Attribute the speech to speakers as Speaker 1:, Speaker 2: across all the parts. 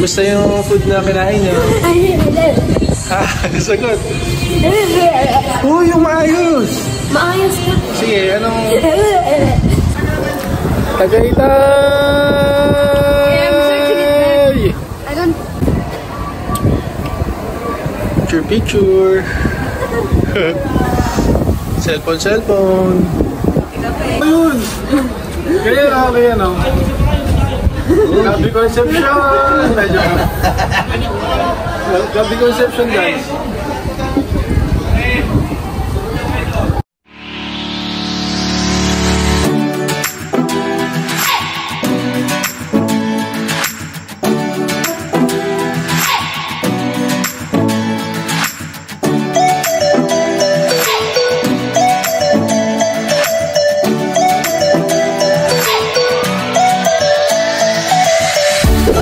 Speaker 1: Kumusta yung food na kinain niyo? Sagot. Yung maayos.
Speaker 2: Maayos ka.
Speaker 1: Sige, anong... Tagaytay!
Speaker 2: I don't...
Speaker 1: Picture. Cellphone. Ayun! Kaya no? Gabi Conception! Gabi Conception, guys.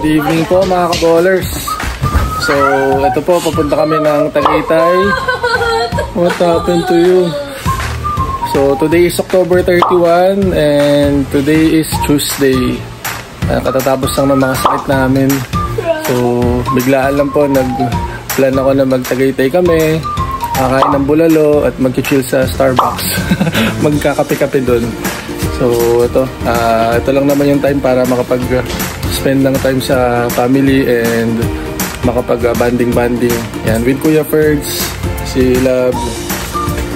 Speaker 1: Good evening po mga ka-ballers. So, ito po, papunta kami ng Tagaytay. What happened to you? So, today is October 31 and today is Tuesday. Katatapos lang ng mga sakit namin. So, biglaan lang po, nag-plan ako na mag-Tagaytay kami, kakain ng bulalo at mag-chill sa Starbucks. Magkakape-kape dun. So, ito lang naman yung time para makapag-spend ng time sa family and makapag-banding. Yan, with Kuya Ferds, si Love,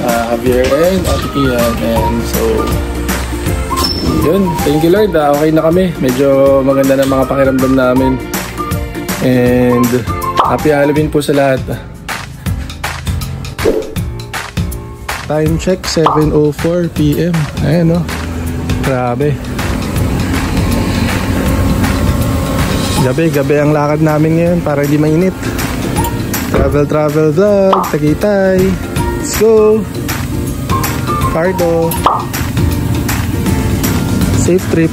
Speaker 1: Javier, and Ate Kian. And so, yun, thank you Lord, okay na kami. Medyo maganda na mga pakiramdam namin. And happy Halloween po sa lahat. Time check, 7:04 PM. Ayan o, grabe. Gabi ang lakad namin ngayon para hindi mainit. Travel vlog, Tagaytay. Let's go. Cardo. Safe trip.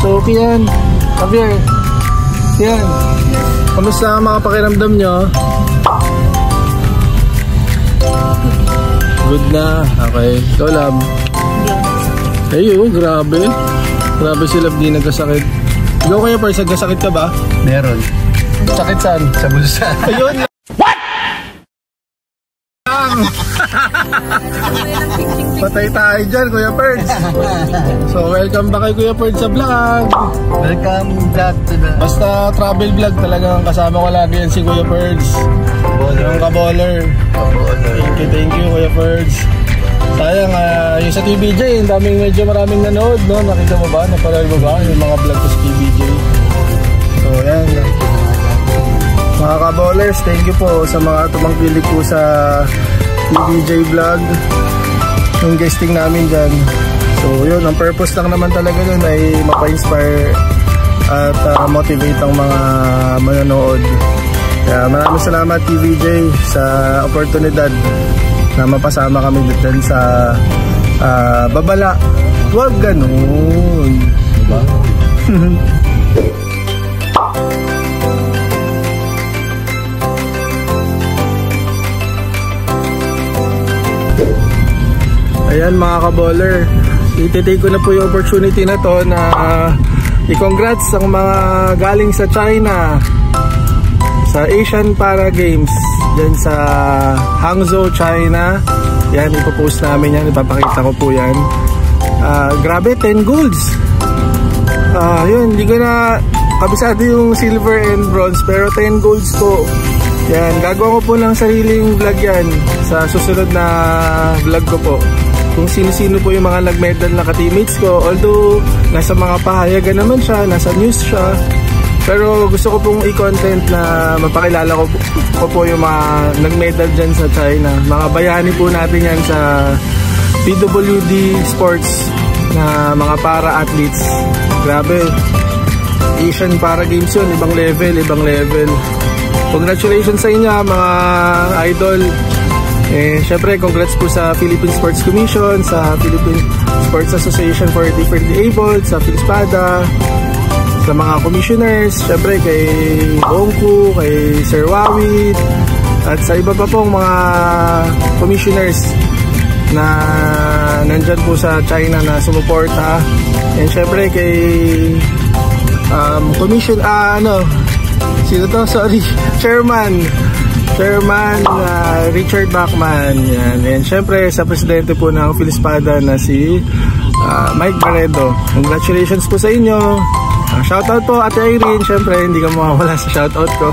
Speaker 1: So, Kian, Javier, Kian, kamusta ang mga pakiramdam nyo? Good na, okay. Ikaw, Lab? Ayun, grabe. Grabe si Lab, di nagkasakit. Ikaw kaya, Pars, nagkasakit ka ba?
Speaker 3: Meron.
Speaker 1: Sakit saan?
Speaker 3: Sa bulsa.
Speaker 1: Ayun. What? Patay tayo dyan, Kuya Ferds. So, welcome back kay Kuya Ferds sa vlog.
Speaker 3: Welcome back to the...
Speaker 1: Basta travel vlog, talagang kasama ko lagi yan si Kuya Ferds. Yung ka-baller. Thank you, Kuya Ferds. Sayang, yung sa TVJ, medyo maraming nanood, no? Nakita mo ba? Napanood mo ba yung mga vlog ko sa TVJ? So, yan. Mga ka-ballers, thank you po sa mga tumangkilik po sa TVJ vlog. Yung guesting namin dyan. So yun, ang purpose lang naman talaga nun ay mapa-inspire at motivate ang mga manonood. Kaya maraming salamat TVJ sa oportunidad na mapasama kami dyan sa babala. Huwag ganun, diba? Ayan mga ka-baller, ititake ko na po yung opportunity na to na i-congrats ang mga galing sa China sa Asian Para Games dyan sa Hangzhou, China. Yan, ipopost namin yan, ipapakita ko po yan. Grabe, 10 golds. Yun, hindi ko na kabisado yung silver and bronze, pero 10 golds po. Yan, gagawa ko po ng sariling vlog yan sa susunod na vlog ko po. Kung sino-sino po yung mga nag-medal na ka-teammates ko. Although, nasa mga pahayagan naman siya, nasa news siya. Pero gusto ko pong i-content na mapakilala ko po yung mga nag-medal dyan sa China. Mga bayani po natin yan sa PWD Sports na mga para-athletes. Grabe. Asian Para Games yun. Ibang level. Congratulations sa inyo mga idol. Syempre, congrats po sa Philippine Sports Commission, sa Sports Association for Differently Abled, sa Filispada, sa mga commissioners, syempre kay Bongku, kay Sir Wawid, at sa iba pa pong mga commissioners na nandyan po sa China na sumuporta. And syempre kay Chairman Richard Bachman, yan. And syempre sa presidente po ng Filispada na si Mike Barredo. Congratulations po sa inyo. Shoutout po Ate Irene, syempre hindi ka mawawala sa shoutout ko.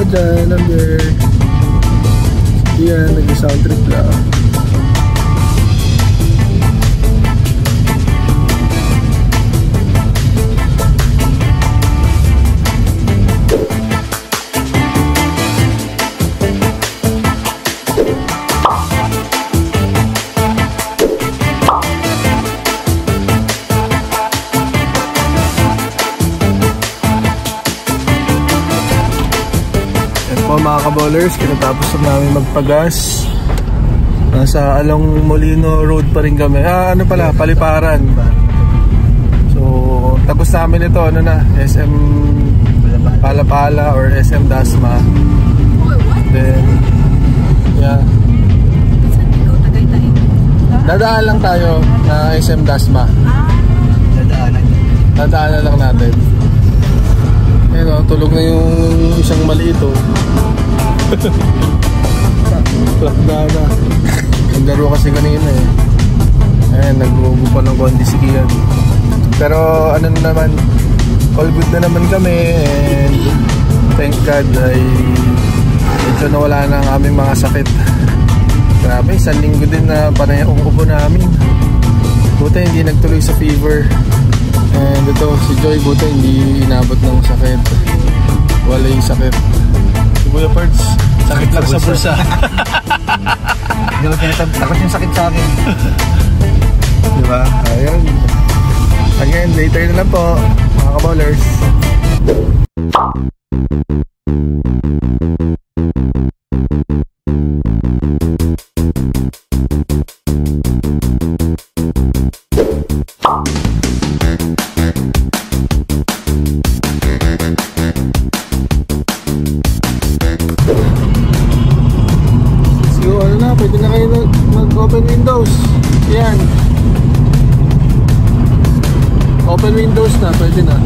Speaker 1: Dyan, number yan, nag-sound trip lang. Mga kaballers, kinatapos na namin magpagas. Nasa Along Molino Road pa rin kami. Paliparan. So, tapos namin ito, SM Palapala or SM Dasma. Then, yeah. Dadaan lang tayo na SM Dasma. Dadaanan lang natin. Ayun, tulog na yung isang malito. Plakdada. Naglaro kasi kanina eh. Ayan, nagbubo pa ng kondisikian. Pero ano naman, all good na naman kami. And thank God ay medyo nawala na ang aming mga sakit. Grabe, isang linggo din na panay ang ubo namin. Buta hindi nagtuloy sa fever. And ito, si Joy, buta hindi inabot ng sakit. Wala yung sakit. Si Kuya Parts, sakit lang sa bulsa.
Speaker 3: Hindi ko tinatakot yung sakit sa akin.
Speaker 1: Diba? Ayun. Again, later na lang po, mga kaballers. Pwede na kayo mag-open windows. Yan. Open windows na, pwede na.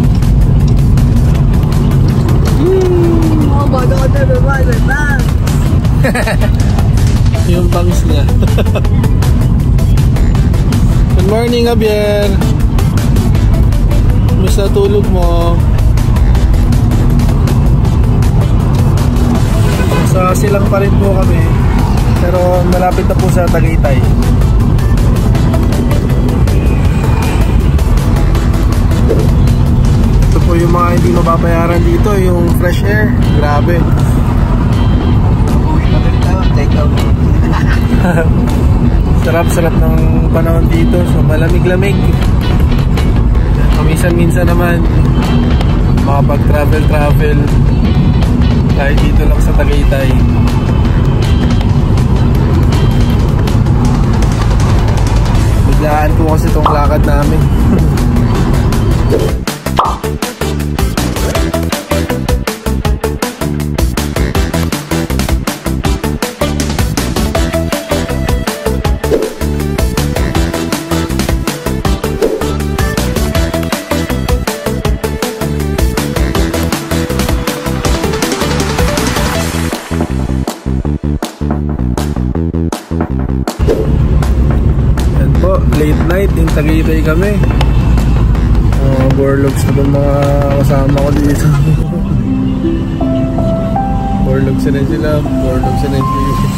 Speaker 1: Yung bangs niya. Good morning, Javier. Miss na tulog mo. Sa silang pa rin po kami. Pero malapit na po sa Tagaytay. Ito po yung mga hindi mababayaran dito, yung fresh air. Grabe. Sarap-sarap ng panahon dito. So malamig-lamig. Minsan-minsan naman makapag-travel kahit dito lang sa Tagaytay. Biglaan po kasi itong lakad namin. Late night, yung Tagaytay kami. Borlogs na itong mga kasama ko dito. Borlogs na sila, borlogs na sila.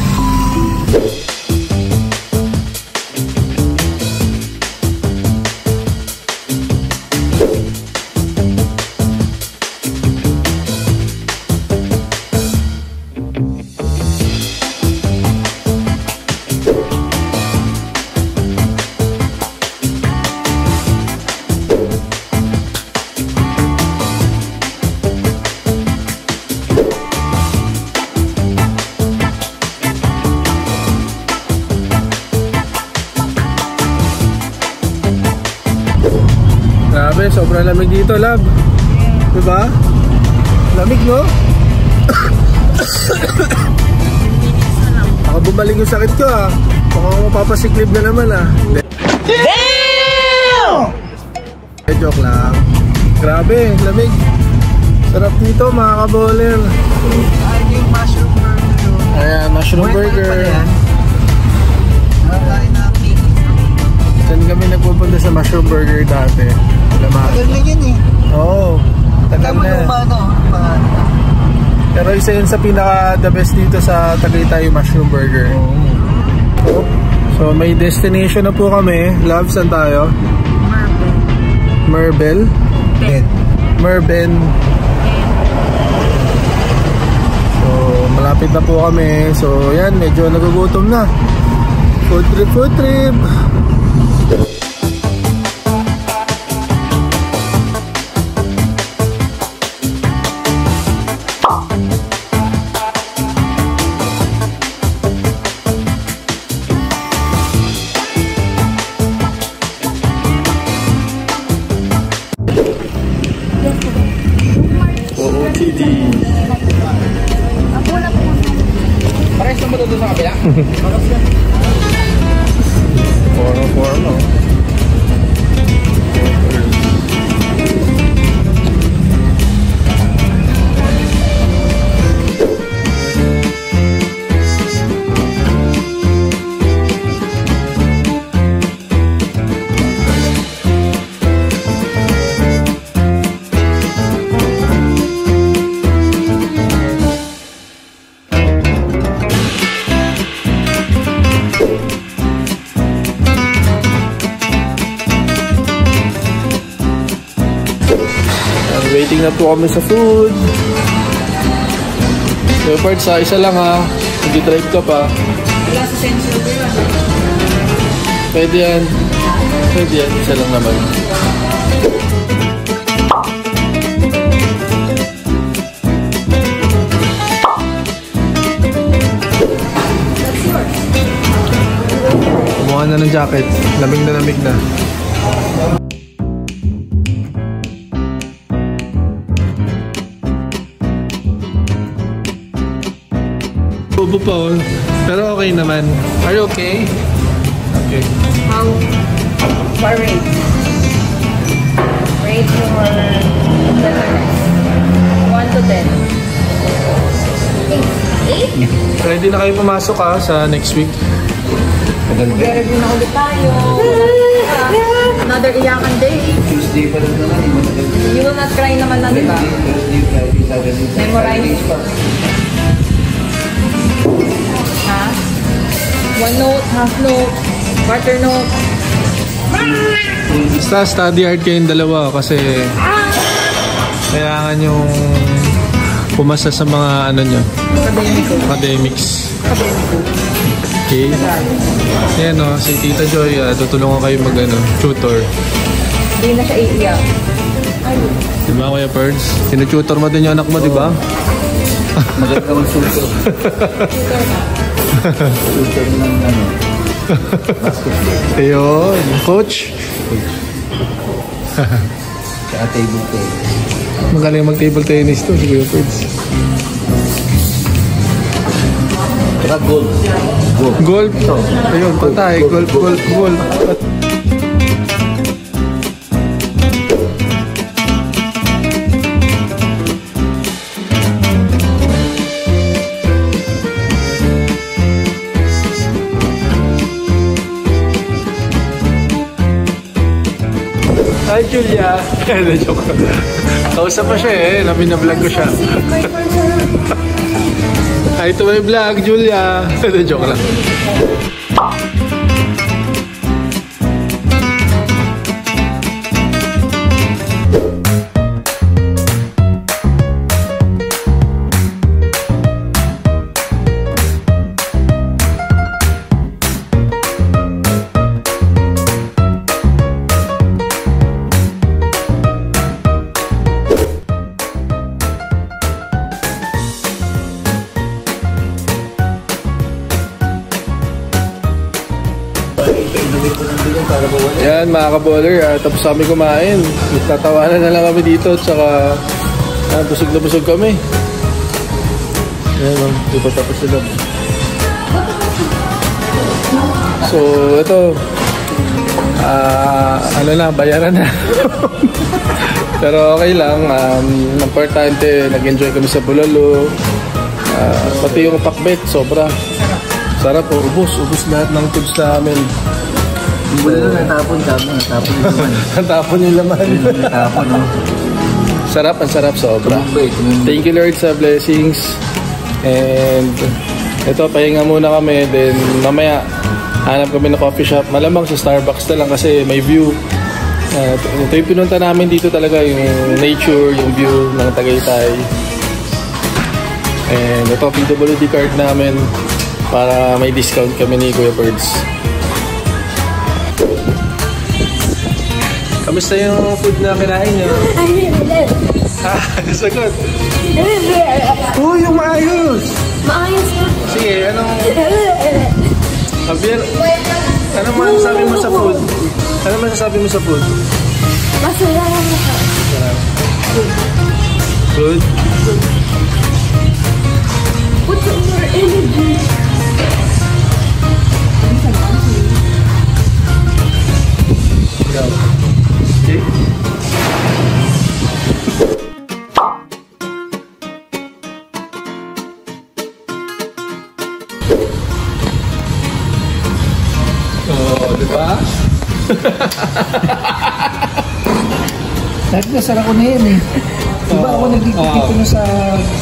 Speaker 1: Grabe, sobrang lamig dito, love. Diba? Lamig, no? Baka bumalik yung sakit ko, ah. Baka mapapasiklib na naman, ah. Damn! Joke lang. Grabe, lamig. Sarap dito, mga kaboler.
Speaker 3: Yung mushroom burger.
Speaker 1: Ayan, mushroom burger. Saan kami nagpupunta sa mushroom burger dati?
Speaker 3: Tagal na yun eh.
Speaker 1: Oo, tagal na. Pero isa yun sa pinaka the best dito sa Tagaytay mushroom burger. So may destination na po kami. Love, saan tayo? Merbel. Merben. So malapit na po kami. So yan, medyo nagugutom na. Food trip, food trip.
Speaker 3: Pares naman doon sa kabila.
Speaker 1: Forno. Waiting na po kami sa food. So parts ha, isa lang ha. Hindi drive ka pa.
Speaker 2: Wala sa sensor ko yun.
Speaker 1: Pwede yan. Pwede yan. Isa lang naman. Kumuha na ng jacket. Lamig na lamig na. Bobo pa oh. Pero okay naman. Are you okay? Okay.
Speaker 2: How? What rate? Rate your cleverness. 1 to 10. 8?
Speaker 1: Ready na kayo pumasok ha sa next week?
Speaker 2: Mag-review na ulit tayo. Another iyakan day.
Speaker 3: Tuesday pa rin naman.
Speaker 2: You will not cry naman na, diba?
Speaker 3: Thursday, Friday, Saturday.
Speaker 2: Memorize. Ha? 1 note, half note, quarter note.
Speaker 1: Basta study hard kayong dalawa kasi kailangan yung pumasa sa mga ano nyo, academics. Okay. Yan o, si Tita Joy, tutulungan kayo mag tutor.
Speaker 2: Hindi na siya iiyak.
Speaker 1: Diba Kuya Perds? Tinututor mo din yung anak mo, diba?
Speaker 3: Maganda ang tutor. Tutor ng ano.
Speaker 1: Ayun, coach.
Speaker 3: Sa table tennis.
Speaker 1: Magaling mag-table tennis to si Kuya Perds.
Speaker 3: Saka golf.
Speaker 1: Golf. Ayun, patay. Golf. Hi, Julia. Joke. Kausap pa siya eh. Namin na vlog ko siya. Hi to my vlog, Julia. Joke lang. Yan mga ka-baller, tapos kami kumain. Tatawanan na lang kami dito, tsaka busog na busog kami. Yan o, di pa tapos sila. So ito, ano na, bayaran na. Pero okay lang, importante, nag-enjoy kami sa Bulalo. Pati yung pakbet, sobra. Sarap po, ubos lahat ng tips namin.
Speaker 3: Bulalo natapon yung laman.
Speaker 1: Natapon yung laman.
Speaker 3: Natapon, no?
Speaker 1: Sarap, ang sarap, sobra. Thank you Lord sa blessings. And ito, pahinga muna kami. Then mamaya, hanap kami ng coffee shop. Malamang sa Starbucks na lang kasi may view. Ito yung pinunta namin dito talaga, yung nature, yung view ng Tagaytay. And ito, PWD card namin para may discount kami ni Kuya Birds. Kamusta yung food na kinain niyo? Sagot. Yung maayos.
Speaker 2: Maayos na.
Speaker 1: Sige, anong... Javier, ano masasabi mo sa food? Ano masasabi mo sa food?
Speaker 2: Masaya lang ako.
Speaker 1: Good?
Speaker 2: What's your energy?
Speaker 1: Okay. Oh, diba?
Speaker 3: Dahil nasara ko na yan eh. Diba ako nagdikit na sa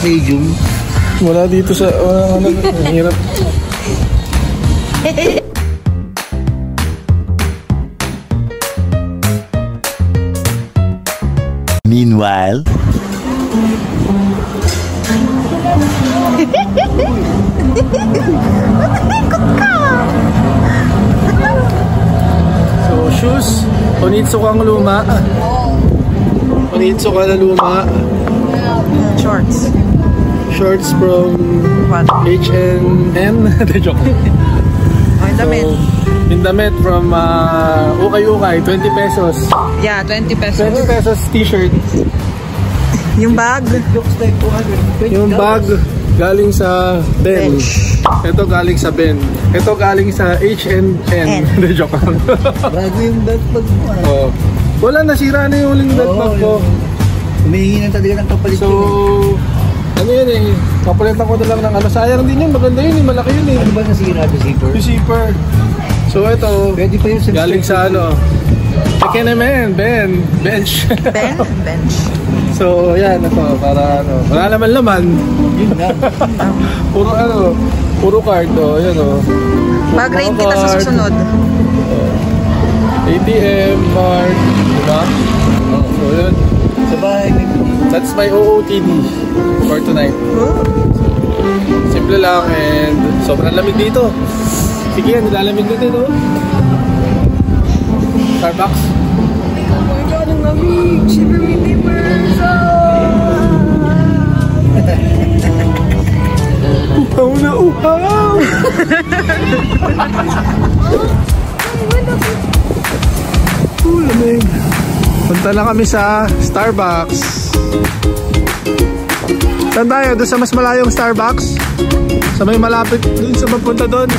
Speaker 3: stadium?
Speaker 1: Wala dito sa... hirap.
Speaker 4: Meanwhile...
Speaker 1: So, shoes. Onitsukang luma. Onitsuka na luma.
Speaker 5: Shorts.
Speaker 1: Shorts from H&M. Joke.
Speaker 5: Ay, damit.
Speaker 1: Yung damit from Ukay-Ukay, 20 pesos.
Speaker 5: Yeah, 20 pesos.
Speaker 1: 20 pesos t-shirt.
Speaker 5: Yung bag.
Speaker 1: Yung bag galing sa Ben. Ito galing sa Ben. Ito galing sa H&M. Joke lang.
Speaker 3: Bago yung backpack mo.
Speaker 1: Oh. Wala, nasira na yung uling backpack ko.
Speaker 3: Humihingi ng talaga ng kapalit.
Speaker 1: So, ano yun eh, kapalitan ko na lang ng ano. Sayang din yun, maganda yun eh, malaki yun eh.
Speaker 3: Ano ba nasira yung zipper?
Speaker 1: Yung zipper. So ito,
Speaker 3: pwede pa yung
Speaker 1: galing sa ano, H&M, Ben, bench.
Speaker 5: Bench.
Speaker 1: So yan, ito, para ano, wala naman laman.
Speaker 3: Yun na.
Speaker 1: Puro ano, puro card, oh, yan oh.
Speaker 5: Pag-rate kita sa susunod.
Speaker 1: ATM, card, diba? So yun.
Speaker 3: Sa bahay.
Speaker 1: That's my OOTD for tonight. Simple lang and sobrang lamig dito. Sige yan, nilalamig na dito. Starbucks.
Speaker 2: Oh my God, ang lamig! Shiver me timbers!
Speaker 1: Uhaw na uhaw! Lamig. Punta na kami sa Starbucks. Saan tayo? Doon sa mas malayong Starbucks? Sa may malapit, doon sa magpunta doon.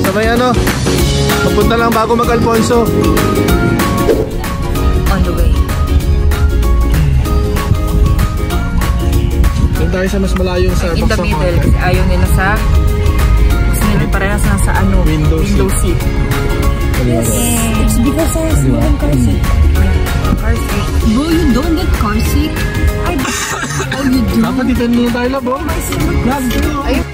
Speaker 1: Sa may ano, magpunta lang bago mag-Alfonso.
Speaker 5: On the way.
Speaker 1: Doon tayo sa mas malayong Starbucks.
Speaker 5: In the middle, kasi ayaw nila sa... Gusto nila parehas sa ano, window seat.
Speaker 2: Yes, it's because I was in car seat.
Speaker 5: Car seat.
Speaker 2: Bro, you don't get car seat?
Speaker 1: Dapat dito nyo tayo labo.
Speaker 5: Ayun.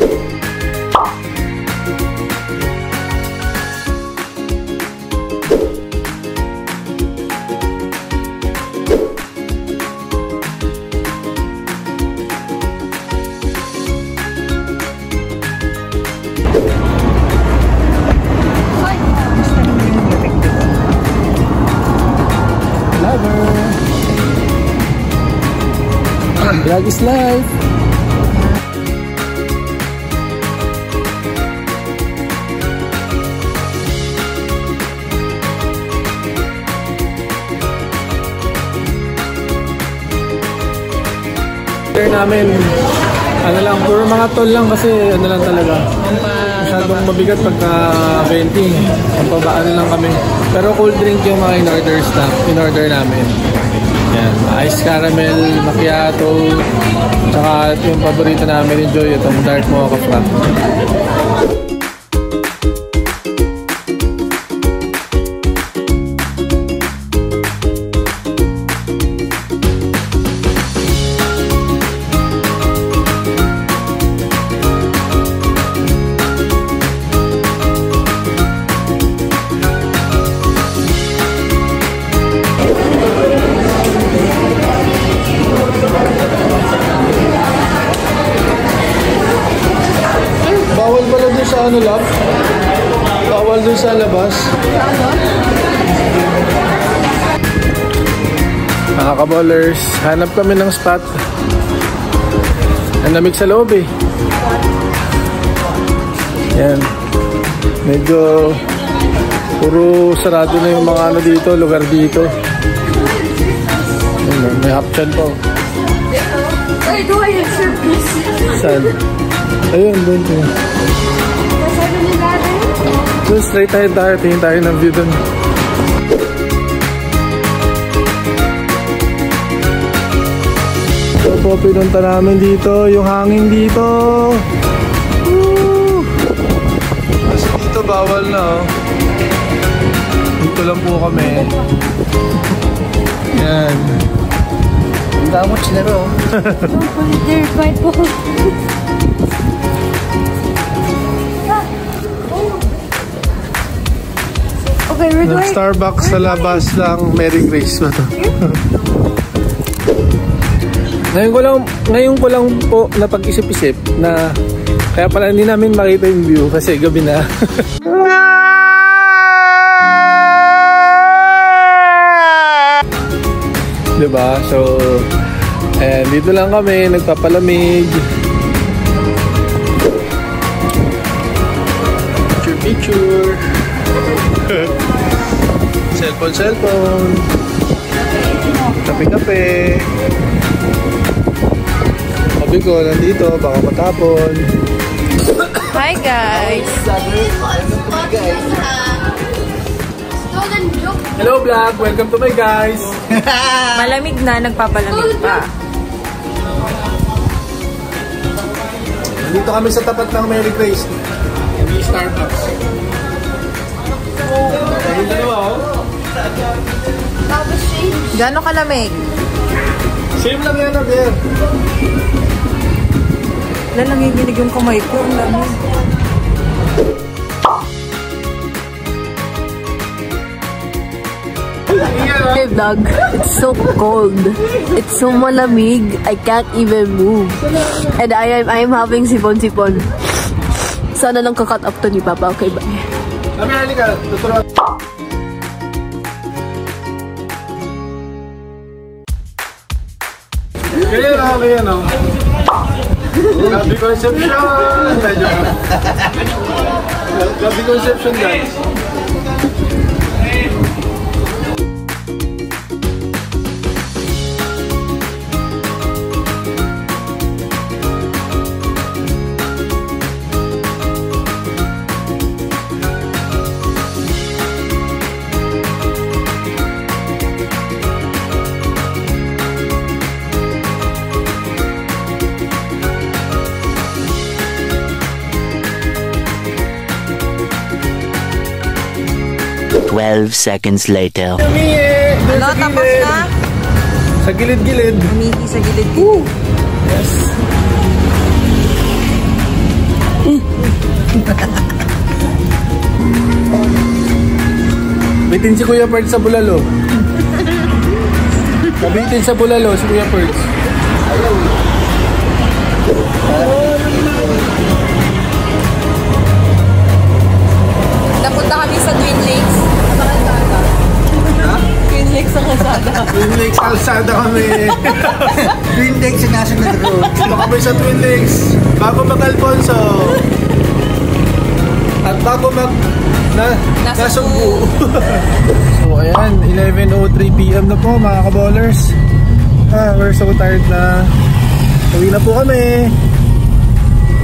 Speaker 1: Vlog is life. Namin ano lang, puro mga tol lang kasi ano lang talaga masyadong mabigat pagka 20 ang pabaano lang kami, pero cold drink yung mga in-order namin. Yan, ice caramel, macchiato, tsaka yung paborito namin, enjoy itong dark mocha frap. Ano lang? Bawal dun sa labas. Mga kaballers, hanap kami ng spot. Ang lamig sa loob eh. Yan. Medyo puro sarado na yung mga ano dito, lugar dito. Yan, may hapchan po.
Speaker 2: Ay, do I have service?
Speaker 1: Saan? Ayun, doon po. So straight tayo, tingin tayo ng view dun. So po, pinunta namin dito, yung hangin dito. Woo! Kasi dito bawal na, oh. Dito lang po kami. Yan.
Speaker 3: Ang damot sila ro.
Speaker 2: There's my phone. Okay, we're doing
Speaker 1: Starbucks sa labas lang, Mary Grace ba to? Ngayon ko lang po napag-isip-isip na kaya pala hindi namin makita yung view kasi gabi na. Diba? So, ayan, dito lang kami, nagpapalamig. Picture. Cellphone. Kape. Sabi ko, nandito, baka matapon.
Speaker 5: Hi guys!
Speaker 1: Hello vlog! Welcome to my guys!
Speaker 5: Malamig na, nagpapalamig pa.
Speaker 1: Nandito kami sa tapat ng Mary Grace. Hindi Starbucks. Ayun dalawa, oh.
Speaker 5: Gano'ng kalamig?
Speaker 1: Same lang yan, Abel.
Speaker 5: Wala, nanginginig yung kamay ko. Ang lamig.
Speaker 2: Hey vlog, it's so cold. It's so malamig. I can't even move. And I'm having sipon-sipon. Sana lang kakat up to ni Papa. Okay, bye.
Speaker 1: Kami, halika. Tuturuan. Kaya no? Gabi Conception! Gabi Conception, guys.
Speaker 4: Seconds later.
Speaker 5: Ano, tapos na?
Speaker 1: Sa gilid-gilid.
Speaker 5: Umihi sa gilid.
Speaker 1: Yes. Bitin si Kuya Perch sa bulalo. Kabitin sa bulalo si Kuya Perch.
Speaker 5: Napunta kami sa Twin Lakes. Twin Lakes sa kalsada.
Speaker 1: Twin Lakes kalsada kami.
Speaker 3: Green Deck sa National Road.
Speaker 1: Dito kami sa Twin Lakes. Bago mag-Alfonso. At bago Nasugbu. So ayan, 11:03 PM na po mga kaballers. We're so tired na. Uwi na po kami.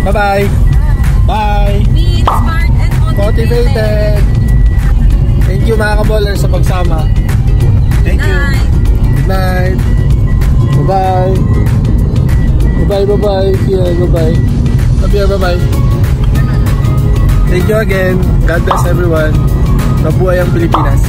Speaker 1: Bye-bye. Bye.
Speaker 5: Be smart and
Speaker 1: Motivated. Thank you mga kaballers sa pagsama. Thank you. Good night. Bye-bye. Bye-bye, bye-bye. Yeah, bye-bye. Bye-bye. Thank you again. God bless everyone. Mabuhay ang Pilipinas.